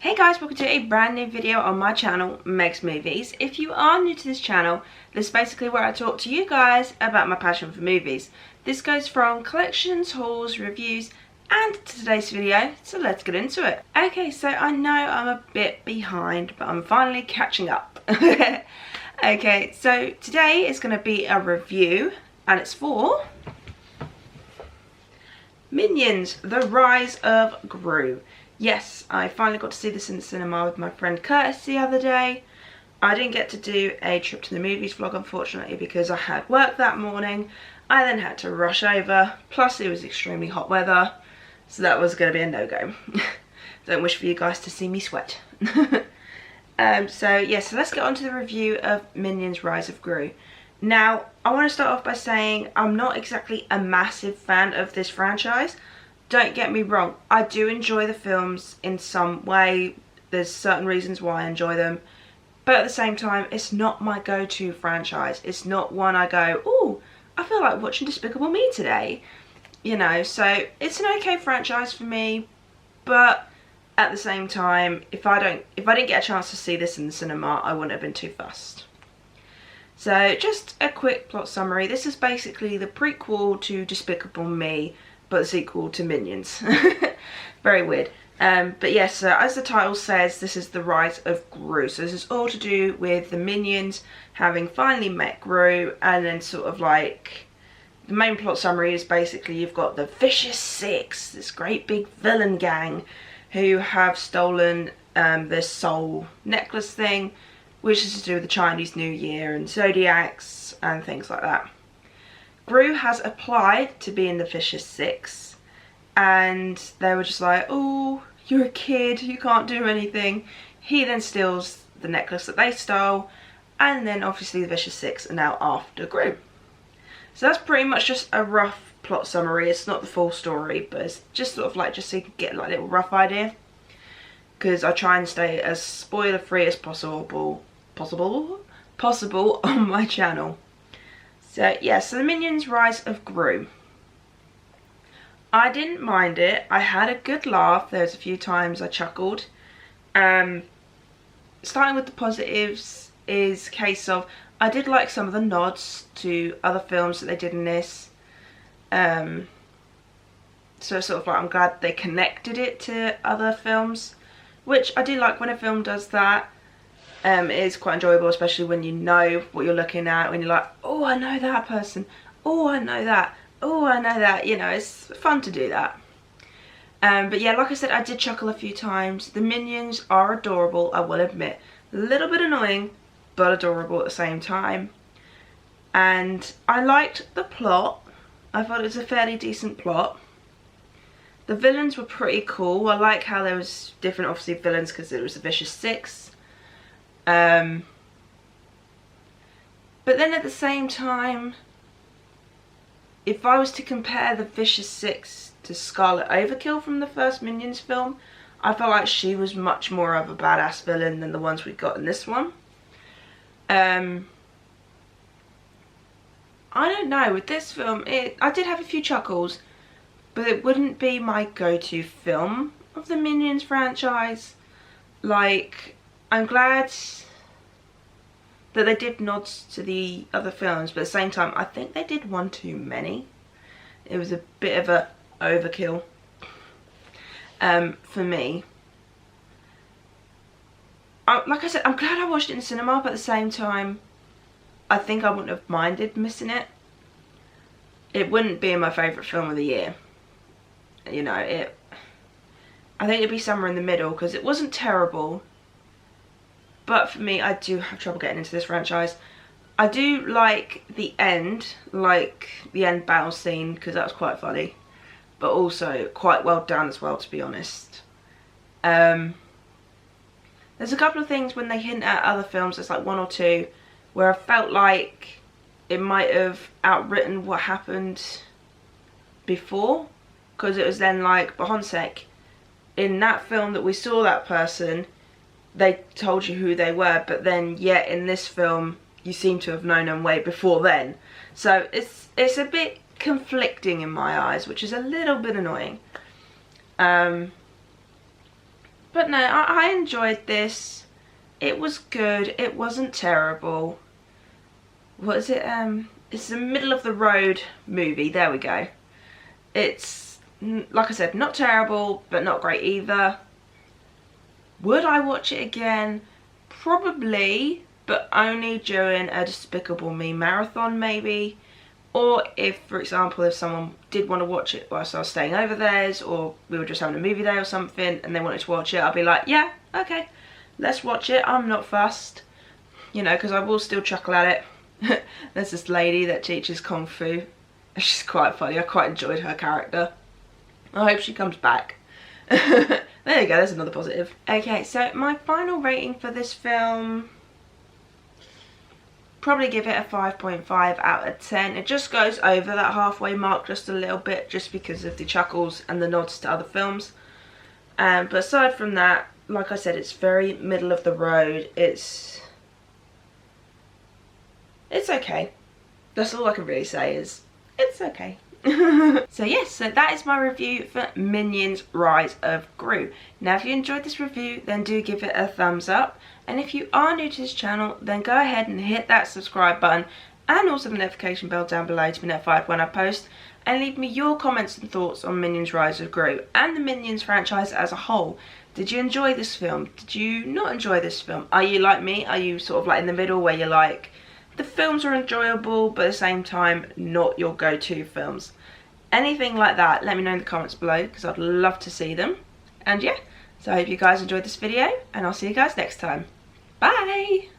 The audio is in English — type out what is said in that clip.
Hey guys, welcome to a brand new video on my channel, Meg's Movies. If you are new to this channel, this is basically where I talk to you guys about my passion for movies. This goes from collections, hauls, reviews, and to today's video, so let's get into it. Okay, so I know I'm a bit behind, but I'm finally catching up. Okay, so today is going to be a review, and it's for Minions: The Rise of Gru. Yes, I finally got to see this in the cinema with my friend Curtis the other day. I didn't get to do a trip to the movies vlog, unfortunately, because I had work that morning. I then had to rush over, plus it was extremely hot weather, so that was going to be a no-go. Don't wish for you guys to see me sweat. So let's get on to the review of Minions: Rise of Gru. Now, I want to start off by saying I'm not exactly a massive fan of this franchise. Don't get me wrong, I do enjoy the films in some way. There's certain reasons why I enjoy them. But at the same time, it's not my go-to franchise. It's not one I go, ooh, I feel like watching Despicable Me today. You know, so it's an okay franchise for me. But at the same time, if I didn't get a chance to see this in the cinema, I wouldn't have been too fussed. So just a quick plot summary. This is basically the prequel to Despicable Me, but the sequel to Minions. Very weird. But yes, as the title says, this is the rise of Gru. So this is all to do with the Minions having finally met Gru, and then sort of like, the main plot summary is basically you've got the Vicious Six, this great big villain gang, who have stolen this soul necklace thing, which is to do with the Chinese New Year and zodiacs and things like that. Gru has applied to be in the Vicious Six, and they were just like, oh, you're a kid, you can't do anything. He then steals the necklace that they stole, and then obviously the Vicious Six are now after Gru. So that's pretty much just a rough plot summary. It's not the full story, but it's just sort of like, just so you can get like a little rough idea, because I try and stay as spoiler free as possible on my channel. So yeah, so the Minions: Rise of Gru. I didn't mind it. I had a good laugh. There's a few times I chuckled. Starting with the positives is a case of, I did like some of the nods to other films that they did in this. So sort of like, I'm glad they connected it to other films, which I do like when a film does that. It is quite enjoyable, especially when you know what you're looking at, when you're like, oh, I know that person, oh, I know that, oh, I know that, you know, it's fun to do that. But yeah, like I said, I did chuckle a few times. The Minions are adorable, I will admit. A little bit annoying, but adorable at the same time. And I liked the plot. I thought it was a fairly decent plot. The villains were pretty cool. I like how there was different, obviously, villains, because it was the Vicious Six. But then at the same time, if I was to compare the Vicious Six to Scarlet Overkill from the first Minions film, I felt like she was much more of a badass villain than the ones we got in this one. I don't know, with this film, I did have a few chuckles, but it wouldn't be my go-to film of the Minions franchise. Like, I'm glad that they did nods to the other films, but at the same time, I think they did one too many. It was a bit of a overkill for me. Like I said, I'm glad I watched it in the cinema, but at the same time, I think I wouldn't have minded missing it. It wouldn't be my favourite film of the year. You know, I think it'd be somewhere in the middle, because it wasn't terrible. But for me, I do have trouble getting into this franchise. I do like the end battle scene, because that was quite funny. But also quite well done as well, to be honest. There's a couple of things when they hint at other films, there's like one or two, where I felt like it might have outwritten what happened before. Because it was then like, but hold on a sec, in that film that we saw that person, they told you who they were, but then yet in this film you seem to have known them way before then. So it's a bit conflicting in my eyes, which is a little bit annoying. But no, I enjoyed this. It was good. It wasn't terrible. What is it? It's a middle of the road movie. There we go. It's, like I said, not terrible, but not great either. Would I watch it again? Probably, but only during a Despicable Me marathon maybe. Or if, for example, if someone did want to watch it whilst I was staying over theirs, or we were just having a movie day or something and they wanted to watch it, I'd be like, yeah, okay, let's watch it. I'm not fussed, you know, because I will still chuckle at it. There's this lady that teaches Kung Fu. She's quite funny. I quite enjoyed her character. I hope she comes back. There you go, there's another positive. Okay, so my final rating for this film, probably give it a 5.5 out of 10. It just goes over that halfway mark just a little bit, just because of the chuckles and the nods to other films. But aside from that, like I said, it's very middle of the road. It's okay. That's all I can really say is, it's okay. So yes, so that is my review for Minions Rise of Gru. Now if you enjoyed this review, then do give it a thumbs up, and if you are new to this channel, then go ahead and hit that subscribe button and also the notification bell down below to be notified when I post, and leave me your comments and thoughts on Minions Rise of Gru and the Minions franchise as a whole. Did you enjoy this film? Did you not enjoy this film? Are you like me? Are you sort of like in the middle where you're like, the films are enjoyable but at the same time not your go-to films? Anything like that, let me know in the comments below because I'd love to see them. And yeah, so I hope you guys enjoyed this video and I'll see you guys next time. Bye!